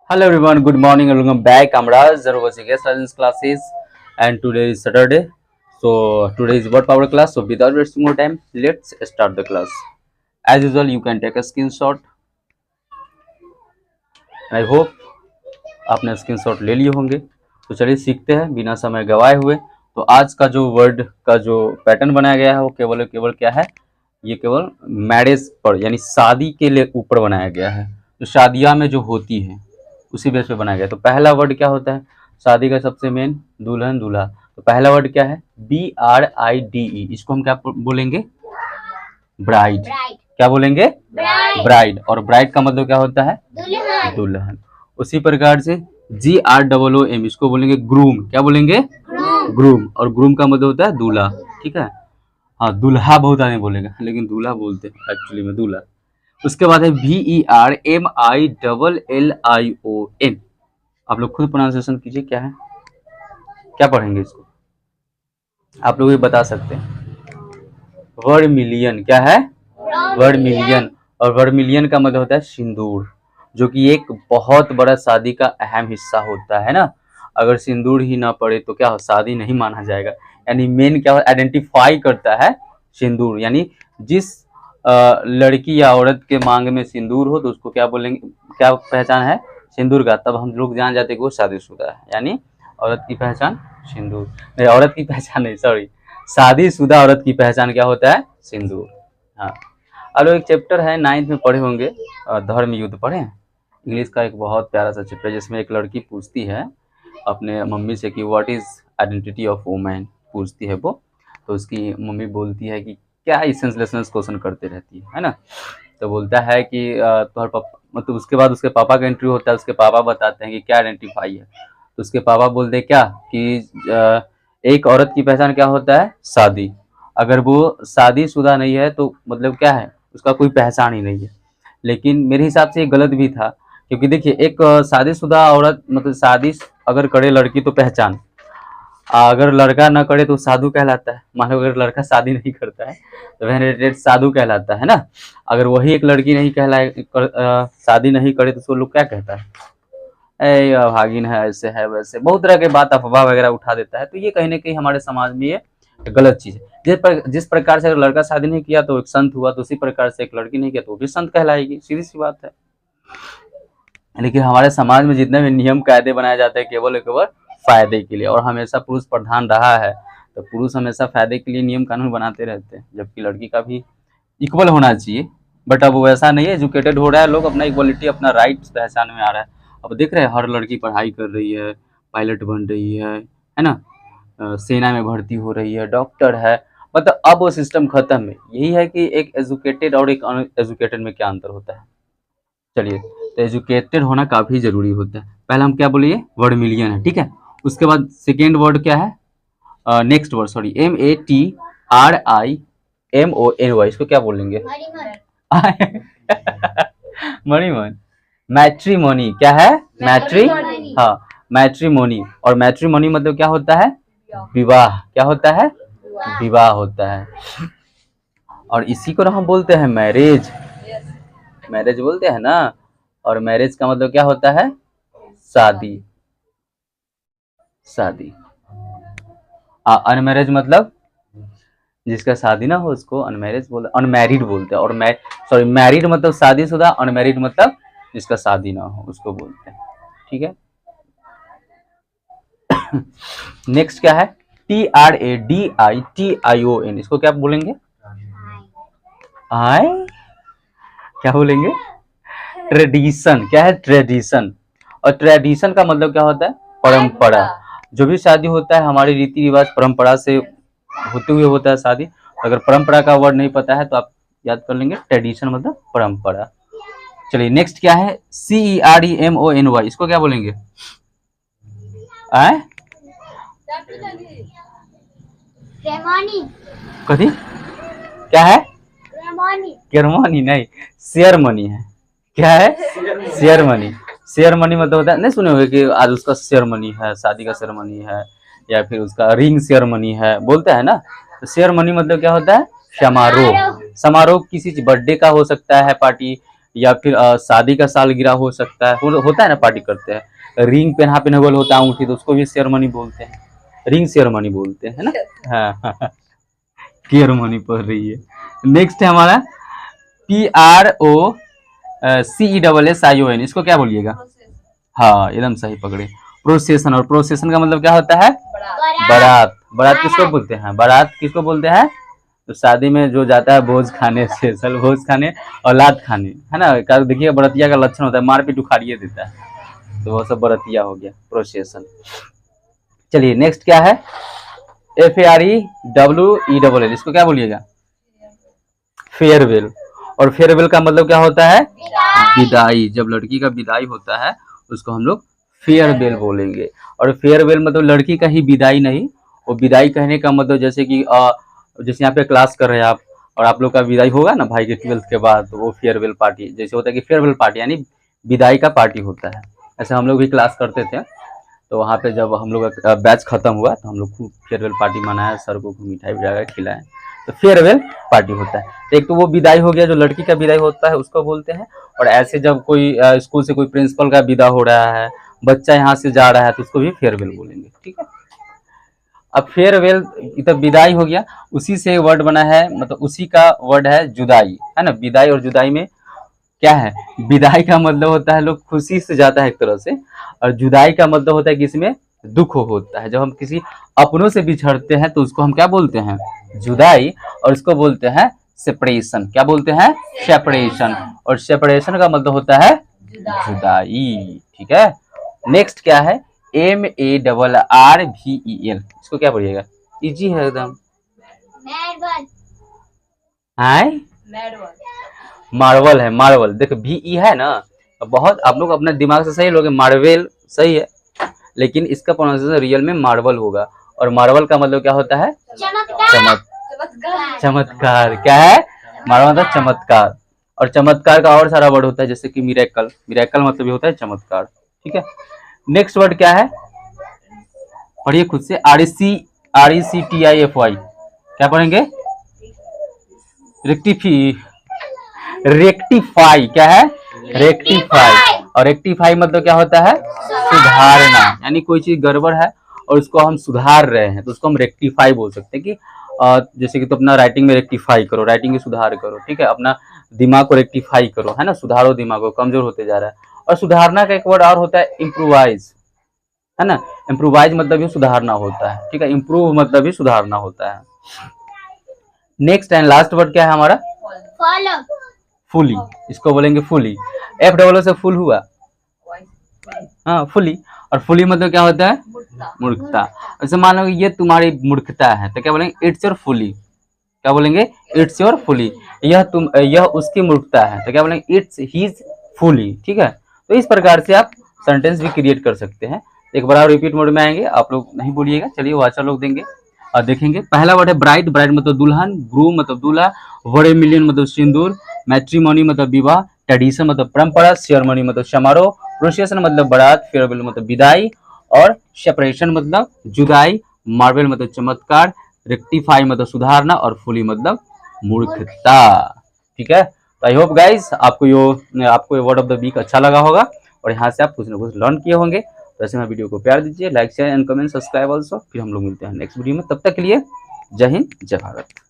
Hello everyone, good morning and welcome back. I'm Raj, zero guest science classes, and today is Saturday. So today is word power class. So without wasting more time, let's start the class. As usual, you can take a screenshot. I hope आपने screenshot ले लिए होंगे। तो चलिए सीखते हैं बिना समय गवाए हुए। तो आज का जो वर्ड का जो पैटर्न बनाया गया है वो केवल क्या है, ये केवल मैरिज पर यानी शादी के लिए ऊपर बनाया गया है। तो शादियां में जो होती है उसी बेस पे बनाया गया। तो पहला वर्ड क्या होता है शादी का सबसे मेन, दुल्हन दूल्हा। तो पहला वर्ड क्या है, BRIDE। इसको हम क्या बोलेंगे, ब्राइड। क्या बोलेंगे, ब्राइड। और ब्राइड का मतलब क्या होता है, दुल्हन। उसी प्रकार से GROOM, इसको बोलेंगे ग्रूम। क्या बोलेंगे, ग्रूम। और ग्रूम का मतलब होता है दूल्हा। ठीक है, हाँ दूल्हा बहुत आदमी बोलेगा लेकिन दूल्हा बोलते हैं एक्चुअली में, दूल्हा। उसके बाद है VERMILLION। आप लोग खुद प्रोनाउंसिएशन कीजिए, क्या है, क्या पढ़ेंगे इसको, आप लोग भी बता सकते हैं। वर्ड मिलियन, क्या है, वर्ड मिलियन। और वर्ड मिलियन का मतलब होता है सिंदूर, जो कि एक बहुत बड़ा शादी का अहम हिस्सा होता है ना। अगर सिंदूर ही ना पड़े तो क्या हो, शादी नहीं माना जाएगा। यानी मेन क्या आइडेंटिफाई करता है सिंदूर, यानी जिस लड़की या औरत के मांग में सिंदूर हो तो उसको क्या बोलेंगे, क्या पहचान है, सिंदूर का। तब हम लोग जान जाते कि वो शादीशुदा है। यानी औरत की पहचान सिंदूर, नहीं औरत की पहचान नहीं, सॉरी, शादीशुदा औरत की पहचान क्या होता है, सिंदूर। हाँ, और एक चैप्टर है 9th में पढ़े होंगे, धर्म युद्ध पढ़े हैं। इंग्लिश का एक बहुत प्यारा सा चैप्टर जिसमें एक लड़की पूछती है अपने मम्मी से कि what is identity of women, पूछती है वो। तो उसकी मम्मी बोलती है कि क्या सेंसलेसनेस क्वेश्चन करते रहती है ना। तो बोलता है कि तुम्हारे पापा, मतलब उसके बाद उसके पापा का इंटरव्यू होता है। उसके पापा बताते हैं कि क्या आइडेंटिफाई है। तो उसके पापा बोलते क्या कि एक औरत की पहचान क्या होता है, शादी। अगर वो शादीशुदा नहीं है तो मतलब क्या है, उसका कोई पहचान ही नहीं है। लेकिन मेरे हिसाब से ये गलत भी था, क्योंकि देखिए एक शादीशुदा औरत मतलब शादी अगर करे लड़की तो पहचान, अगर लड़का ना करे तो साधु कहलाता है। मान लो अगर लड़का शादी नहीं करता है तो वह साधु कहलाता है ना। अगर वही एक लड़की नहीं कहलाए, शादी नहीं करे तो उसको लोग क्या कहता है, ए भागिन है, ऐसे है वैसे, बहुत तरह के बात अफवाह वगैरह उठा देता है। तो ये कहीं ना कहीं हमारे समाज में ये गलत चीज है। जिस प्रकार से अगर लड़का शादी नहीं किया तो एक संत हुआ, तो उसी प्रकार से एक लड़की नहीं किया तो वो भी संत कहलाएगी, सीधी सी बात है। लेकिन हमारे समाज में जितने भी नियम कायदे बनाए जाते हैं केवल केवल फायदे के लिए, और हमेशा पुरुष प्रधान रहा है। तो पुरुष हमेशा फायदे के लिए नियम कानून बनाते रहते हैं, जबकि लड़की का भी इक्वल होना चाहिए। बट अब वैसा नहीं है, एजुकेटेड हो रहा है लोग, अपना इक्वलिटी अपना राइट पहचान में आ रहा है। अब देख रहे हैं हर लड़की पढ़ाई कर रही है, पायलट बन रही है ना, सेना में भर्ती हो रही है, डॉक्टर है। मतलब अब वो सिस्टम खत्म है। यही है कि एक एजुकेटेड और एक अनएजुकेटेड में क्या अंतर होता है। चलिए, तो एजुकेटेड होना काफी जरूरी होता है। पहले हम क्या बोलिए, वर्ड मिलियन है, ठीक है। उसके बाद सेकेंड वर्ड क्या है, नेक्स्ट वर्ड सॉरी, MATRIMONY, इसको क्या बोलेंगे, मणिमन, मैट्रीमोनी। क्या है, मैट्री, हाँ मैट्रीमोनी। और मैट्रीमोनी मतलब क्या होता है, विवाह। क्या होता है, विवाह होता है। और इसी को हम बोलते हैं मैरिज, मैरिज बोलते हैं ना। और मैरिज का मतलब क्या होता है, शादी, शादी। अनमैरिज मतलब जिसका शादी ना हो उसको अनमैरिज बोलते, अनमैरिड बोलते हैं। और सॉरी, मैरिड मतलब शादीशुदा, अनमैरिड मतलब जिसका शादी ना हो उसको बोलते हैं। ठीक है। नेक्स्ट क्या है, TRADITION, इसको क्या बोलेंगे, आय, क्या बोलेंगे, ट्रेडिशन। क्या है, ट्रेडिशन। और ट्रेडिशन का मतलब क्या होता है, परंपरा। जो भी शादी होता है हमारे रीति रिवाज परंपरा से होते हुए होता है शादी। अगर परंपरा का वर्ड नहीं पता है तो आप याद कर लेंगे, ट्रेडिशन मतलब परंपरा। चलिए नेक्स्ट क्या है, CEREMONY, इसको क्या बोलेंगे, आय, कथी, क्या है, केरमनी नहीं, शेयर मनी है। क्या है, शेयर मनी। शेयर मनी मतलब होता है, नहीं सुने होंगे कि आज उसका शेयर मनी है, शादी का शेयर मनी है, या फिर उसका रिंग शेयर मनी है, बोलते हैं ना। तो शेयर मनी मतलब क्या होता है, समारोह। समारोह किसी बर्थडे का हो सकता है पार्टी, या फिर शादी का सालगिरह हो सकता है, होता है ना, पार्टी करते हैं। रिंग पहनावल होता है अंगूठी, तो उसको भी सेरेमनी बोलते हैं, रिंग सेरेमनी बोलते हैं, है ना। हाँ सेरेमनी पढ़ रही है। नेक्स्ट है हमारा PROCESSION, इसको क्या बोलिएगा। हाँ एकदम सही पकड़े, प्रोसेशन। और प्रोसेशन का मतलब क्या होता है, बारात। बारात किसको बोलते हैं, बारात किसको बोलते हैं, तो शादी में जो जाता है भोज खाने, स्पेशल भोज खाने, औलाद खाने, है ना। देखिए बरतिया का लक्षण होता है, मारपीट उखाड़िए देता है, तो वो सब बरतिया हो गया, प्रोसेशन। चलिए नेक्स्ट क्या है, FAREWELL, इसको क्या बोलिएगा, फेयरवेल। और फेयरवेल का मतलब क्या होता है, विदाई। जब लड़की का विदाई होता है उसको हम लोग फेयरवेल बोलेंगे। और फेयरवेल मतलब लड़की का ही विदाई नहीं, वो विदाई कहने का मतलब जैसे कि जैसे यहाँ पे क्लास कर रहे हैं आप, और आप लोग का विदाई होगा ना भाई के 12th के बाद, तो वो फेयरवेल पार्टी जैसे होता है कि फेयरवेल पार्टी यानी विदाई का पार्टी होता है। ऐसे हम लोग भी क्लास करते थे, तो वहाँ पे जब हम लोग का बैच खत्म हुआ तो हम लोग खूब फेयरवेल पार्टी मनाया, सर को मिठाई वगैरह खिलाए, तो फेयरवेल पार्टी होता है। तो एक तो वो विदाई हो गया, जो लड़की का विदाई होता है उसको बोलते हैं। और ऐसे जब कोई स्कूल से कोई प्रिंसिपल का विदा हो रहा है, बच्चा यहाँ से जा रहा है, तो उसको भी फेयरवेल बोलेंगे, ठीक है। अब फेयरवेल तो विदाई हो गया, उसी से वर्ड बना है, मतलब उसी का वर्ड है जुदाई, है ना। विदाई और जुदाई में क्या है, विदाई का मतलब होता है लोग खुशी से जाता है एक तरह से, और जुदाई का मतलब होता है कि इसमें दुख होता है। जब हम किसी अपनों से बिछड़ते हैं तो उसको हम क्या बोलते हैं, जुदाई। और इसको बोलते हैं सेपरेशन। क्या बोलते हैं, सेपरेशन। और सेपरेशन का मतलब होता है जुदाई, ठीक है। नेक्स्ट क्या है, MARRVEL, इसको क्या बोलिएगा, इजी है एकदम, मार्वल है, मार्वल। देखो VE है ना, बहुत आप लोग अपने दिमाग से सही लोगे, मार्वेल सही है, लेकिन इसका प्रोनाउंसिएशन रियल में मार्वल होगा। और मार्वल का मतलब क्या होता है, चमत्कार। क्या है, मार्वल मतलब चमत्कार। और चमत्कार का और सारा वर्ड होता है, जैसे कि मिरेकल। मिरेकल मतलब ये होता है चमत्कार, ठीक है। नेक्स्ट वर्ड क्या है, पढ़िए खुद से, RECTIFY, क्या पढ़ेंगे, रेक्टिफाई। क्या है, रेक्टिफाई। और रेक्टिफाई मतलब क्या होता है, सुधारना। यानी कोई चीज गड़बड़ है और उसको हम सुधार रहे हैं, तो उसको हम रेक्टिफाई बोल सकते हैं कि जैसे कि तो अपना राइटिंग में रेक्टिफाई करो, राइटिंग में सुधार करो, ठीक है। अपना दिमाग को रेक्टिफाई करो, है ना, सुधारो दिमाग को, कमजोर होते जा रहा है। और सुधारना का एक वर्ड और होता है इम्प्रोवाइज, है ना। इम्प्रोवाइज मतलब भी सुधारना होता है, ठीक है। इम्प्रूव मतलब भी सुधारना होता है। नेक्स्ट एंड लास्ट वर्ड क्या है हमारा, फुली। इसको बोलेंगे फुली, FOO से फुल हुआ, हाँ फुली। और फुली मतलब क्या होता है, मूर्खता। ऐसे मान लो ये तुम्हारी मूर्खता है, तो क्या बोलेंगे, इट्स योर फुली। क्या बोलेंगे, इट्स योर फुली। यह उसकी मूर्खता है, तो क्या बोलेंगे, इट्स हीज फुली, ठीक है। तो इस प्रकार से आप सेंटेंस भी क्रिएट कर सकते हैं। एक बार रिपीट मोड में आएंगे, आप लोग नहीं बोलिएगा, चलिए वो अच्छा लोग देंगे और देखेंगे। पहला वर्ड है ब्राइड। ब्राइड मतलब दुल्हन, ग्रूम मतलब दूल्हा, वर्मिलियन मतलब सिंदूर, मैट्रिमोनी मतलब विवाह, ट्रेडिशन मतलब परंपरा, सेरेमनी मतलब समारोह, प्रोसेशन मतलब बारात, फेयरवेल मतलब विदाई, और सेपरेशन मतलब जुदाई, मार्वेल मतलब चमत्कार, रेक्टिफाई मतलब सुधारना, और फुली मतलब मूर्खता, ठीक है। तो आई होप गाइस आपको ये वर्ड ऑफ द वीक अच्छा लगा होगा और यहाँ से आप कुछ ना कुछ लर्न किए होंगे। तो ऐसे में वीडियो को प्यार दीजिए, like share and comment subscribe also. फिर हम लोग मिलते हैं नेक्स्ट वीडियो में, तब तक के लिए जय हिंद जय भारत।